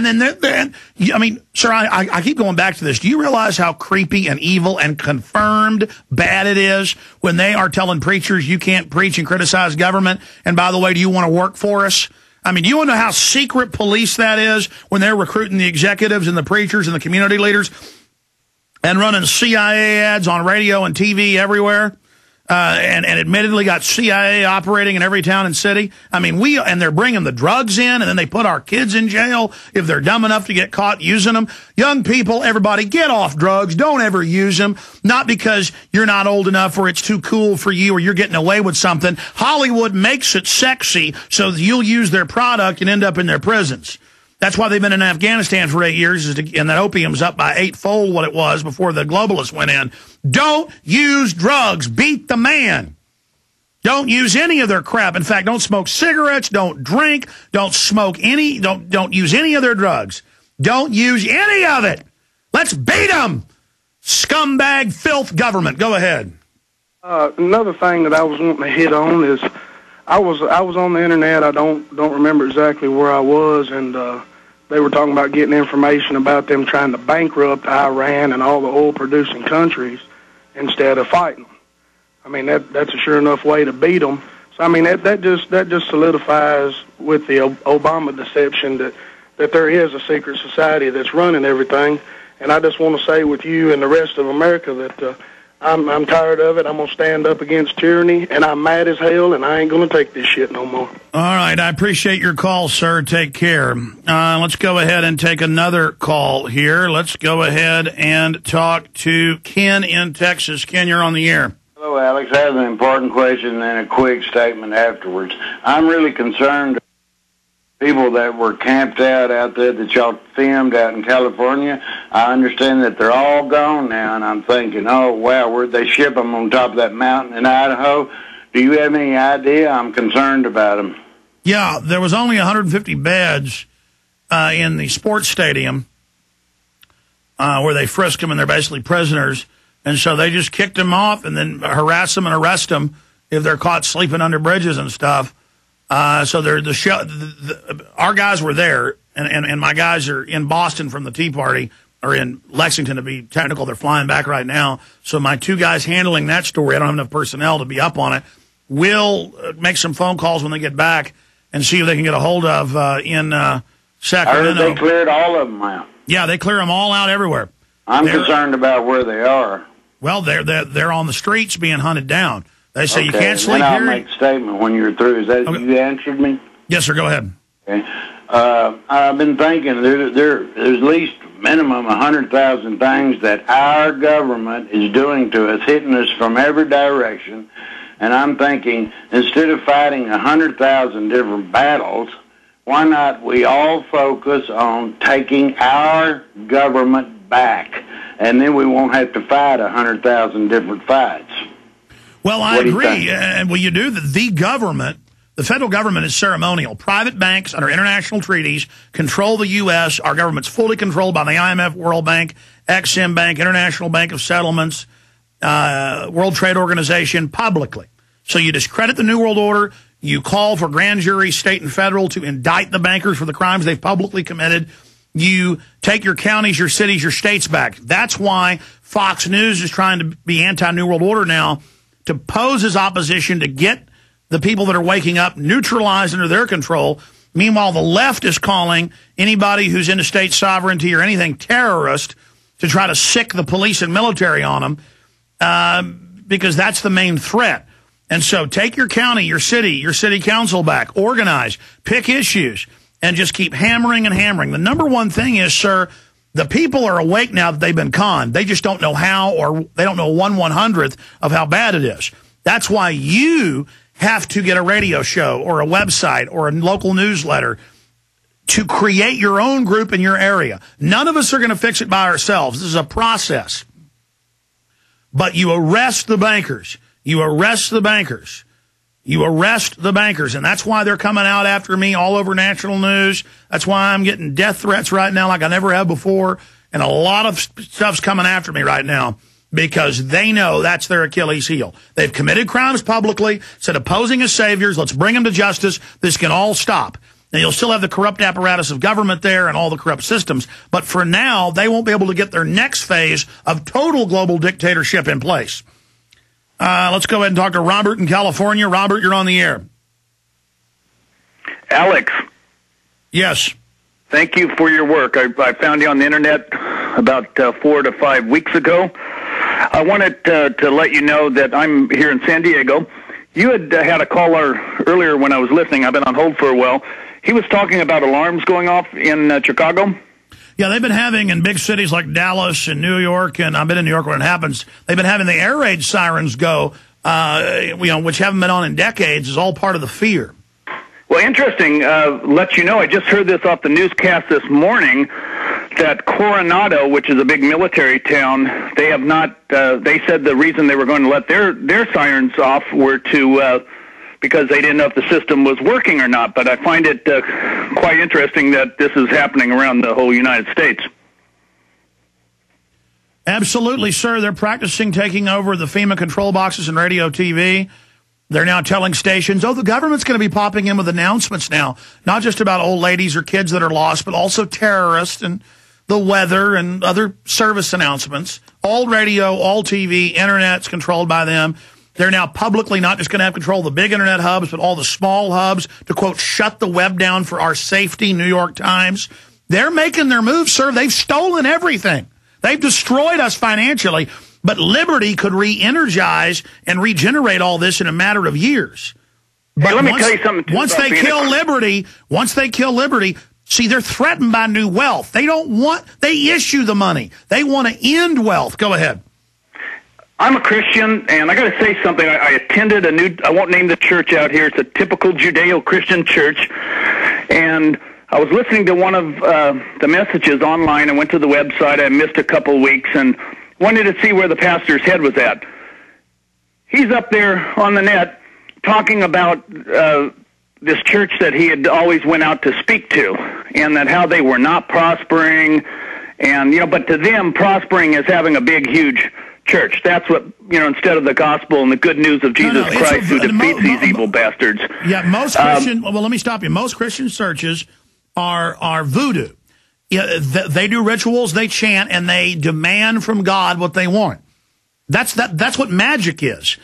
And then, I mean, sir, I keep going back to this. Do you realize how creepy and evil and confirmed bad it is when they are telling preachers you can't preach and criticize government? And by the way, do you want to work for us? I mean, do you want to know how secret police that is when they're recruiting the executives and the preachers and the community leaders and running CIA ads on radio and TV everywhere? And admittedly got CIA operating in every town and city. I mean, and they're bringing the drugs in, and then they put our kids in jail if they're dumb enough to get caught using them. Young people, everybody, get off drugs. Don't ever use them. Not because you're not old enough or it's too cool for you or you're getting away with something. Hollywood makes it sexy so that you'll use their product and end up in their prisons. That's why they've been in Afghanistan for 8 years, and that opium's up by 8-fold what it was before the globalists went in. Don't use drugs. Beat the man. Don't use any of their crap. In fact, don't smoke cigarettes. Don't drink. Don't smoke any. Don't use any of their drugs. Don't use any of it. Let's beat them. Scumbag, filth government. Go ahead. Another thing that I was wanting to hit on is I was on the internet. I don't remember exactly where I was, and they were talking about getting information about them trying to bankrupt Iran and all the oil-producing countries instead of fighting them. I mean, that's a sure enough way to beat them. So I mean, that just solidifies with the Obama deception that there is a secret society that's running everything. And I just want to say with you and the rest of America that I'm tired of it. I'm going to stand up against tyranny, and I'm mad as hell, and I ain't going to take this shit no more. All right. I appreciate your call, sir. Take care. Let's go ahead and take another call here. Let's go ahead and talk to Ken in Texas. Ken, you're on the air. Hello, Alex. I have an important question and a quick statement afterwards. I'm really concerned people that were camped out there that y'all filmed out in California. I understand that they're all gone now, and I'm thinking, oh, wow, where'd they ship them on top of that mountain in Idaho? Do you have any idea? I'm concerned about them. Yeah, there was only 150 beds in the sports stadium where they frisk them, and they're basically prisoners. And so they just kicked them off and then harass them and arrest them if they're caught sleeping under bridges and stuff. So our guys were there, and my guys are in Boston from the Tea Party, or in Lexington to be technical. They're flying back right now. So my two guys handling that story, I don't have enough personnel to be up on it, will make some phone calls when they get back and see if they can get a hold of in Sacramento. I heard they cleared all of them out. Yeah, they clear them all out everywhere. I'm concerned about where they are. Well, they're on the streets being hunted down. They say you can't sleep here. I'll here. make a statement when you're through. Is that okay? You answered me? Yes, sir. Go ahead. Okay. I've been thinking there's at least minimum 100,000 things that our government is doing to us, hitting us from every direction. And I'm thinking, instead of fighting 100,000 different battles, why not we all focus on taking our government back, and then we won't have to fight 100,000 different fights. Well, I agree. And well, you do. The government, the federal government is ceremonial. Private banks under international treaties control the U.S. Our government's fully controlled by the IMF, World Bank, Exim Bank, International Bank of Settlements, World Trade Organization, publicly. So you discredit the New World Order. You call for grand juries, state and federal, to indict the bankers for the crimes they've publicly committed. You take your counties, your cities, your states back. That's why Fox News is trying to be anti-New World Order now, to pose as opposition, to get the people that are waking up neutralized under their control. Meanwhile, the left is calling anybody who's into state sovereignty or anything terrorist, to try to sick the police and military on them, because that's the main threat. And so take your county, your city council back, organize, pick issues, and just keep hammering and hammering. The number one thing is, sir, the people are awake now that they've been conned. They just don't know how, or they don't know 1/100th of how bad it is. That's why you have to get a radio show or a website or a local newsletter to create your own group in your area. None of us are going to fix it by ourselves. This is a process. But you arrest the bankers. You arrest the bankers. You arrest the bankers, and that's why they're coming out after me all over national news. That's why I'm getting death threats right now like I never have before, and a lot of stuff's coming after me right now because they know that's their Achilles heel. They've committed crimes publicly, said opposing as saviors, let's bring them to justice. This can all stop. Now, you'll still have the corrupt apparatus of government there and all the corrupt systems, but for now, they won't be able to get their next phase of total global dictatorship in place. Let's go ahead and talk to Robert in California. Robert, you're on the air. Alex. Yes. Thank you for your work. I found you on the internet about 4 to 5 weeks ago. I wanted to let you know that I'm here in San Diego. You had a caller earlier when I was listening. I've been on hold for a while. He was talking about alarms going off in Chicago. Yeah, they've been having in big cities like Dallas and New York, and I've been in New York when it happens, they've been having the air raid sirens go, which haven't been on in decades, is all part of the fear. Well, interesting. Let you know, I just heard this off the newscast this morning, that Coronado, which is a big military town, they have not, they said the reason they were going to let their sirens off were to, because they didn't know if the system was working or not. But I find it quite interesting that this is happening around the whole United States. Absolutely, sir. They're practicing taking over the FEMA control boxes and radio TV. They're now telling stations, oh, the government's going to be popping in with announcements now, not just about old ladies or kids that are lost, but also terrorists and the weather and other service announcements. All radio, all TV, internet's controlled by them. They're now publicly not just going to have control of the big internet hubs, but all the small hubs to, quote, shut the web down for our safety, New York Times. They're making their moves, sir. They've stolen everything. They've destroyed us financially. But liberty could re-energize and regenerate all this in a matter of years. But let me tell you something. Once they kill liberty, see, they're threatened by new wealth. They issue the money. They want to end wealth. Go ahead. I'm a Christian, and I got to say something. I attended I won't name the church out here. It's a typical Judeo-Christian church, and I was listening to one of the messages online. I went to the website. I missed a couple weeks, and wanted to see where the pastor's head was at. He's up there on the net talking about this church that he had always went out to speak to, and that how they were not prospering, and but to them, prospering is having a big, huge church. That's what instead of the gospel and the good news of Jesus Christ, who defeats these evil bastards. Yeah, most Christian. Well, let me stop you. Most Christian churches are voodoo. Yeah, they do rituals, they chant, and they demand from God what they want. That's what magic is.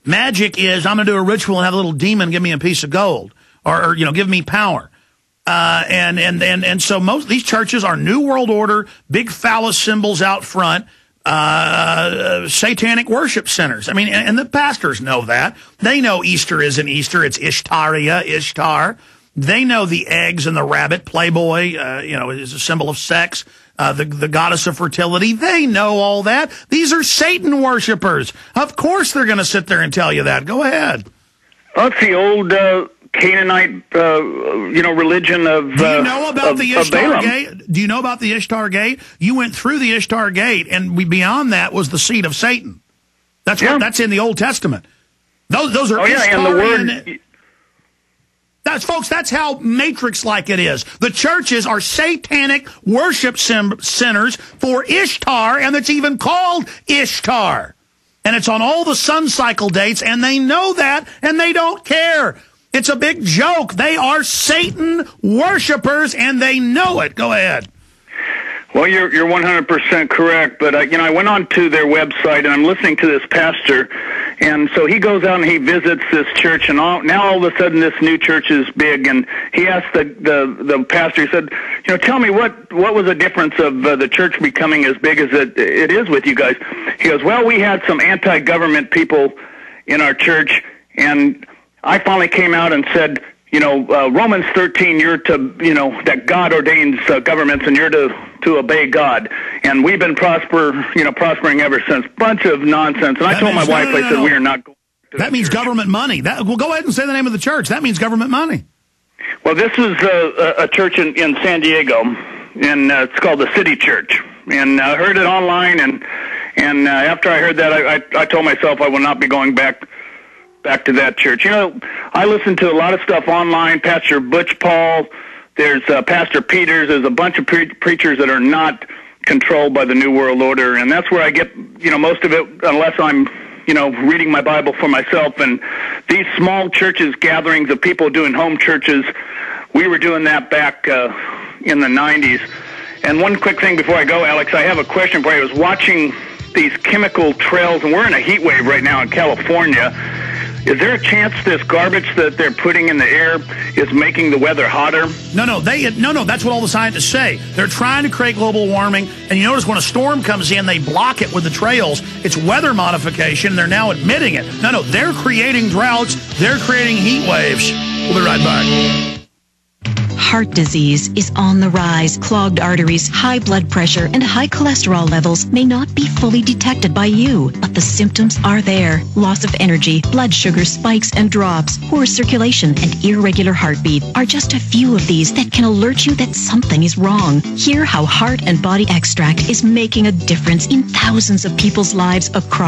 Magic is, I'm going to do a ritual and have a little demon give me a piece of gold, or give me power. And so most these churches are New World Order, big phallus symbols out front, satanic worship centers. I mean, and the pastors know that. They know Easter isn't Easter, it's Ishtaria, Ishtar. They know the eggs and the rabbit, Playboy, is a symbol of sex, the goddess of fertility. They know all that. These are Satan worshipers. Of course they're going to sit there and tell you that. Go ahead. That's the old Canaanite, religion of Do you know about the Ishtar Balaam. Gate? Do you know about the Ishtar Gate? You went through the Ishtar Gate, and beyond that was the seat of Satan. That's that's in the Old Testament. Those are and the word. That's how Matrix-like it is. The churches are satanic worship centers for Ishtar, and it's even called Ishtar. And it's on all the sun cycle dates, and they know that, and they don't care. It's a big joke. They are Satan worshipers, and they know it. Go ahead. Well, you're 100% correct, but I went on to their website, and I'm listening to this pastor, and so he goes out and he visits this church, and now all of a sudden this new church is big, and he asked the pastor, he said, tell me what was the difference of the church becoming as big as it is with you guys? He goes, well, we had some anti-government people in our church, and I finally came out and said, Romans 13, you're to, that God ordains governments, and you're to obey God. And we've been prospering ever since. Bunch of nonsense. And I told my wife, I said, we are not going to that means church. Government money. Well, go ahead and say the name of the church. That means government money. Well, this is a church in San Diego, and it's called the City Church. And I heard it online, and after I heard that, I told myself I will not be going back to that church. I listen to a lot of stuff online, Pastor Butch Paul, there's Pastor Peters, there's a bunch of preachers that are not controlled by the New World Order, and that's where I get, most of it, unless I'm, reading my Bible for myself. And these small churches, gatherings of people doing home churches, We were doing that back in the 90s. And one quick thing before I go, Alex, I have a question for you. I was watching these chemical trails, and we're in a heat wave right now in California. Is there a chance this garbage that they're putting in the air is making the weather hotter? No, that's what all the scientists say. They're trying to create global warming, and you notice when a storm comes in, they block it with the trails. It's weather modification, and they're now admitting it. No, they're creating droughts. They're creating heat waves. We'll be right back. Heart disease is on the rise. Clogged arteries, high blood pressure, and high cholesterol levels may not be fully detected by you, but the symptoms are there. Loss of energy, blood sugar spikes and drops, poor circulation, and irregular heartbeat are just a few of these that can alert you that something is wrong. Hear how Heart and Body Extract is making a difference in thousands of people's lives across